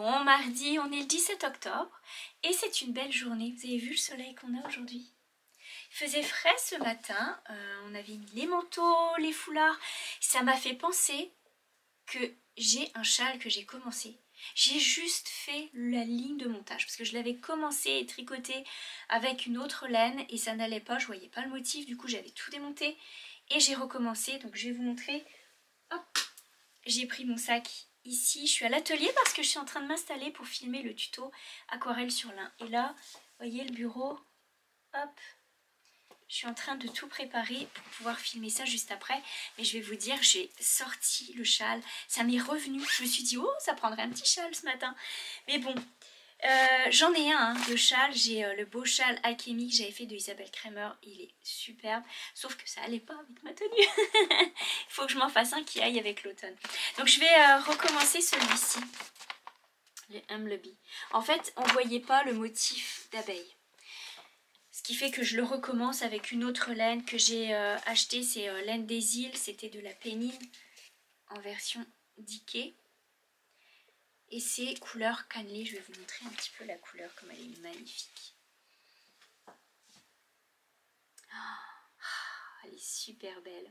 Bon, mardi, on est le 17 octobre et c'est une belle journée. Vous avez vu le soleil qu'on a aujourd'hui? Il faisait frais ce matin, on avait mis les manteaux, les foulards. Ça m'a fait penser que j'ai un châle que j'ai commencé. J'ai juste fait la ligne de montage parce que je l'avais commencé et tricoté avec une autre laine et ça n'allait pas, je voyais pas le motif, du coup j'avais tout démonté et j'ai recommencé. Donc je vais vous montrer. Hop, j'ai pris mon sac ici, je suis à l'atelier parce que je suis en train de m'installer pour filmer le tuto aquarelle sur lin. Et là, vous voyez le bureau, hop, je suis en train de tout préparer pour pouvoir filmer ça juste après. Mais je vais vous dire, j'ai sorti le châle, ça m'est revenu. Je me suis dit, oh, ça prendrait un petit châle ce matin. Mais bon, j'en ai un, le châle. J'ai le beau châle alchimie que j'avais fait de Isabelle Kremer. Il est superbe, sauf que ça allait pas avec ma tenue. Il faut que je m'en fasse un qui aille avec l'automne. Donc je vais recommencer celui-ci, le Humble Bee. En fait, on voyait pas le motif d'abeille. Ce qui fait que je le recommence avec une autre laine que j'ai achetée, c'est laine des îles, c'était de la pénine en version Diké. Et c'est couleur cannelée, je vais vous montrer un petit peu la couleur comme elle est magnifique. Oh, elle est super belle.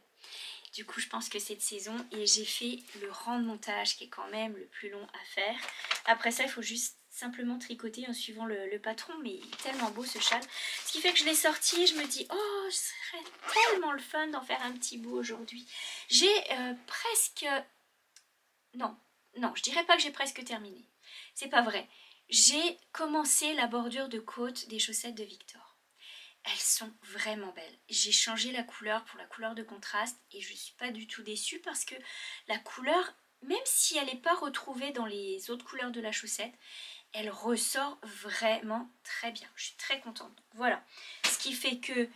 Du coup je pense que c'est de saison et j'ai fait le rang de montage qui est quand même le plus long à faire. Après ça il faut juste simplement tricoter en suivant le patron, mais il est tellement beau ce châle. Ce qui fait que je l'ai sorti et je me dis, oh, ce serait tellement le fun d'en faire un petit bout aujourd'hui. J'ai presque... Non, je dirais pas que j'ai presque terminé. C'est pas vrai. J'ai commencé la bordure de côte des chaussettes de Victor. Elles sont vraiment belles. J'ai changé la couleur pour la couleur de contraste et je suis pas du tout déçue parce que la couleur, même si elle n'est pas retrouvée dans les autres couleurs de la chaussette, elle ressort vraiment très bien. Je suis très contente. Voilà. Ce qui fait que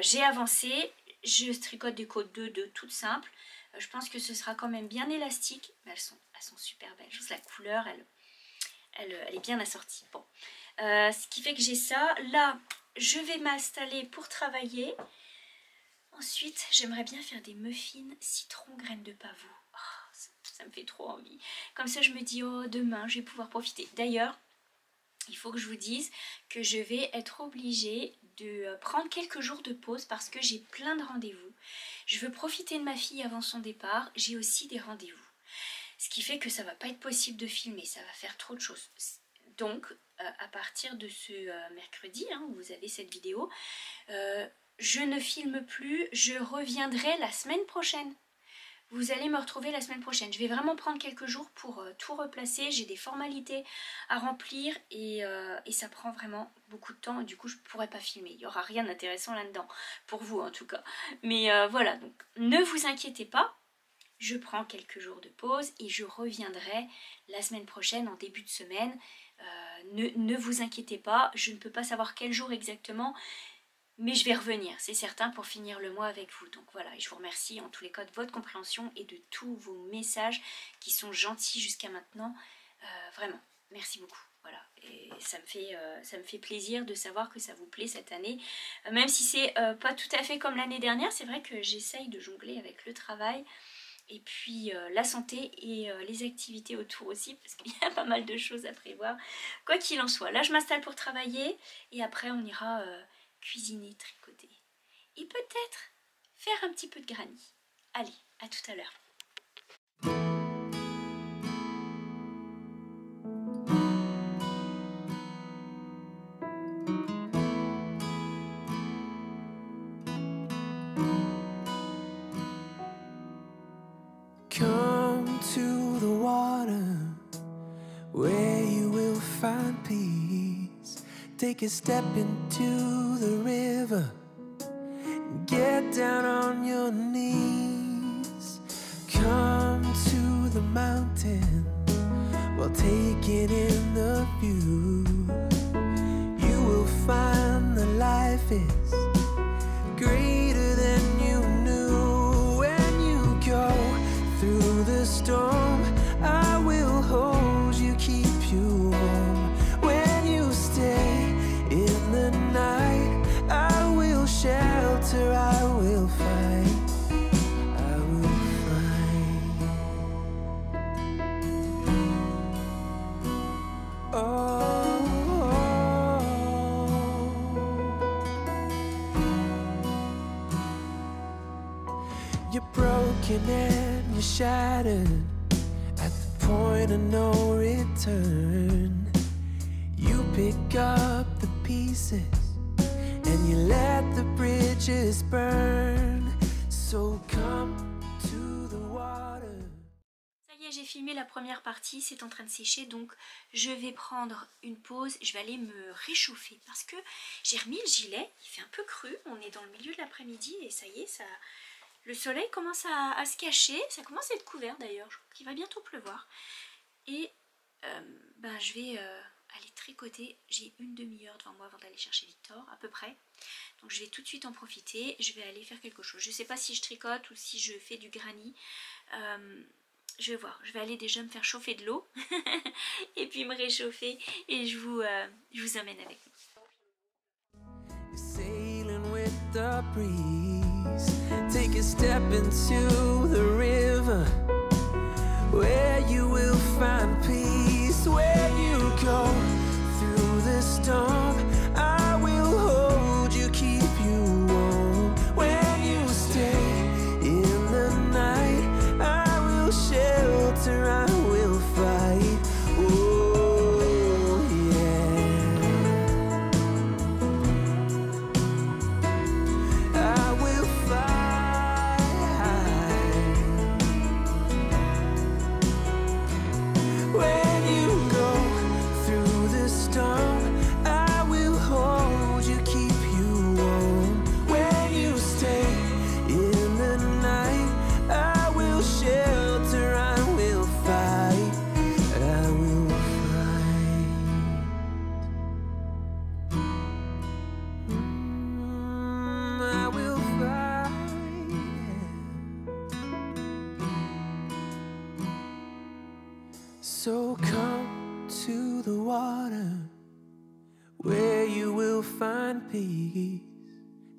j'ai avancé. Je tricote des côtes 2 toutes simples. Je pense que ce sera quand même bien élastique. Mais elles sont super belles. Juste la couleur, elle est bien assortie. Bon. Ce qui fait que j'ai ça. Là, je vais m'installer pour travailler. Ensuite, j'aimerais bien faire des muffins citron graines de pavot. Ça me fait trop envie. Comme ça je me dis, oh, demain je vais pouvoir profiter. D'ailleurs, il faut que je vous dise que je vais être obligée de prendre quelques jours de pause parce que j'ai plein de rendez-vous. Je veux profiter de ma fille avant son départ. J'ai aussi des rendez-vous. Ce qui fait que ça va pas être possible de filmer. Ça va faire trop de choses. Donc, à partir de ce mercredi, hein, où vous avez cette vidéo, je ne filme plus. Je reviendrai la semaine prochaine. Vous allez me retrouver la semaine prochaine. Je vais vraiment prendre quelques jours pour tout replacer. J'ai des formalités à remplir et ça prend vraiment beaucoup de temps. Et du coup, je ne pourrai pas filmer. Il n'y aura rien d'intéressant là-dedans. Pour vous, en tout cas. Mais voilà, donc ne vous inquiétez pas. Je prends quelques jours de pause et je reviendrai la semaine prochaine, en début de semaine. Ne vous inquiétez pas. Je ne peux pas savoir quel jour exactement. Mais je vais revenir, c'est certain, pour finir le mois avec vous. Donc voilà, et je vous remercie en tous les cas de votre compréhension et de tous vos messages qui sont gentils jusqu'à maintenant. Vraiment, merci beaucoup. Voilà, et ça me fait plaisir de savoir que ça vous plaît cette année. Même si c'est pas tout à fait comme l'année dernière, c'est vrai que j'essaye de jongler avec le travail et puis la santé et les activités autour aussi, parce qu'il y a pas mal de choses à prévoir. Quoi qu'il en soit, là je m'installe pour travailler et après on ira... cuisiner, tricoter et peut-être faire un petit peu de granny. Allez, à tout à l'heure. Come to the water where you will find peace. Take a step into the river and get down on your knees. Come to the mountain while taking in the view. You will find that life is greater than you knew. When you go through the storm, I will hold you, keep you warm. When you stay in the night, I will shelter, I will fight, I will fight. You're broken and you're shattered at the point of no return. You pick up the pieces and you let the bridges burn. So come to the water. Ça y est, j'ai filmé la première partie, c'est en train de sécher, donc je vais prendre une pause, je vais aller me réchauffer parce que j'ai remis le gilet, il fait un peu cru, on est dans le milieu de l'après-midi et ça y est, le soleil commence à se cacher, ça commence à être couvert d'ailleurs, je crois qu'il va bientôt pleuvoir. Et je vais aller tricoter, j'ai une demi-heure devant moi avant d'aller chercher Victor, à peu près. Donc je vais tout de suite en profiter, je vais aller faire quelque chose. Je ne sais pas si je tricote ou si je fais du granny. Je vais voir, je vais aller déjà me faire chauffer de l'eau et puis me réchauffer et je vous emmène avec nous. Sailing with the breeze, take a step into the river, where you will find peace. Where you go through the storm, I will hold you, keep you warm. When you stay in the night, I will shelter, I will fight. Oh yeah, I will fight. When you go through the storm, I will hold you, keep you warm. When you stay in the night, I will shelter, I will fight, I will fight. I will fight. So come to the water, where you will find peace.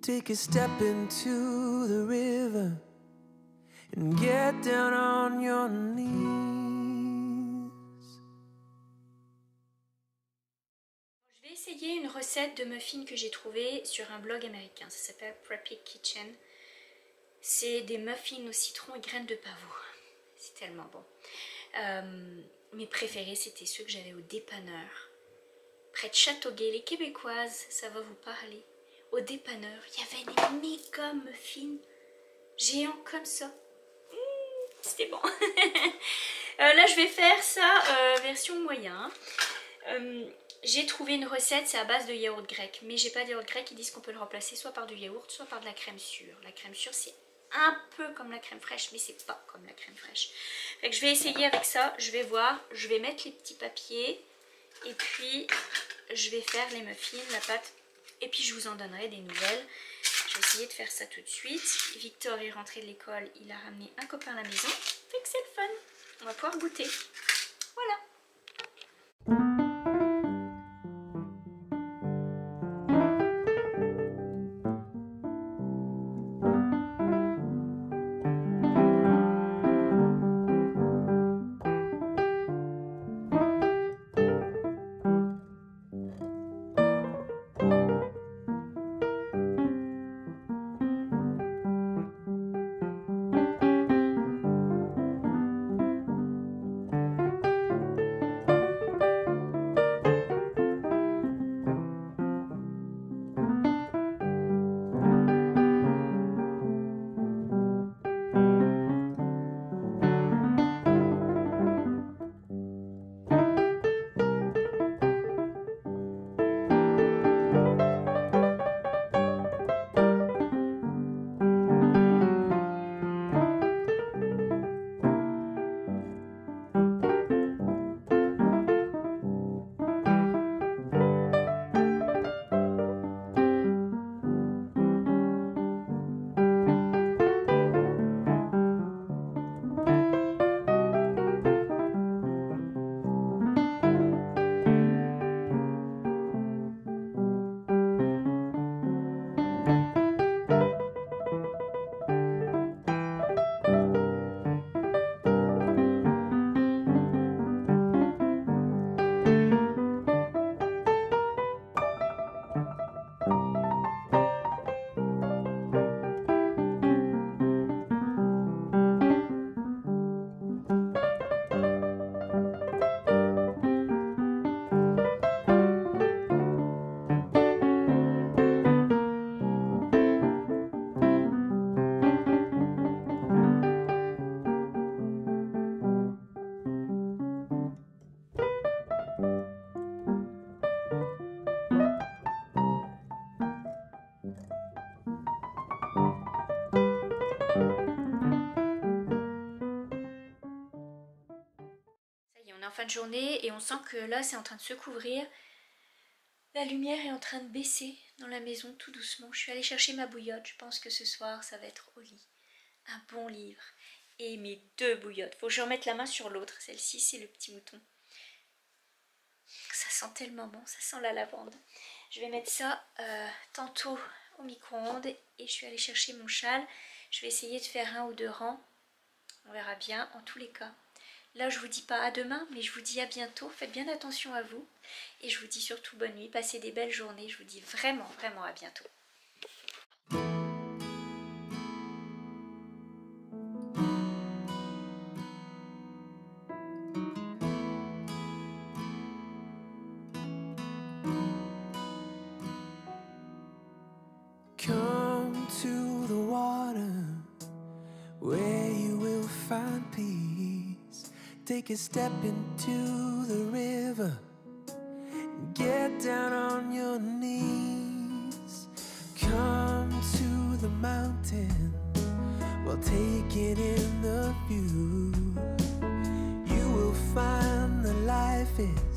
Take a step into the river and get down on your knees. Je vais essayer une recette de muffins que j'ai trouvée sur un blog américain, ça s'appelle Preppy Kitchen. C'est des muffins au citron et graines de pavot, c'est tellement bon. Mes préférés c'était ceux que j'avais au dépanneur, près de Châteauguay, les Québécoises, ça va vous parler. Au dépanneur, il y avait des méga muffins géants comme ça. C'était bon. Là je vais faire ça version moyen. J'ai trouvé une recette, c'est à base de yaourt grec, mais j'ai pas de yaourt grec, ils disent qu'on peut le remplacer soit par du yaourt, soit par de la crème sûre. La crème sûre c'est un peu comme la crème fraîche, mais c'est pas comme la crème fraîche. Fait que je vais essayer avec ça, je vais voir, je vais mettre les petits papiers, et puis je vais faire les muffins, la pâte, et puis je vous en donnerai des nouvelles. Je vais essayer de faire ça tout de suite. Victor est rentré de l'école, il a ramené un copain à la maison, fait que c'est le fun, on va pouvoir goûter. Voilà. fin de journée et on sent que là c'est en train de se couvrir. La lumière est en train de baisser dans la maison tout doucement. Je suis allée chercher ma bouillotte, je pense que ce soir ça va être au lit. Un bon livre et mes 2 bouillottes. Faut que je remette la main sur l'autre, celle-ci c'est le petit mouton. Ça sent tellement bon, ça sent la lavande. Je vais mettre ça tantôt au micro-ondes et je suis allée chercher mon châle. Je vais essayer de faire 1 ou 2 rangs. On verra bien en tous les cas. Là je vous dis pas à demain, mais je vous dis à bientôt. Faites bien attention à vous. Et je vous dis surtout bonne nuit. Passez des belles journées. Je vous dis vraiment, vraiment à bientôt. Come to the water where you will find peace. Take a step into the river. Get down on your knees. Come to the mountain while taking in the view. You will find the life it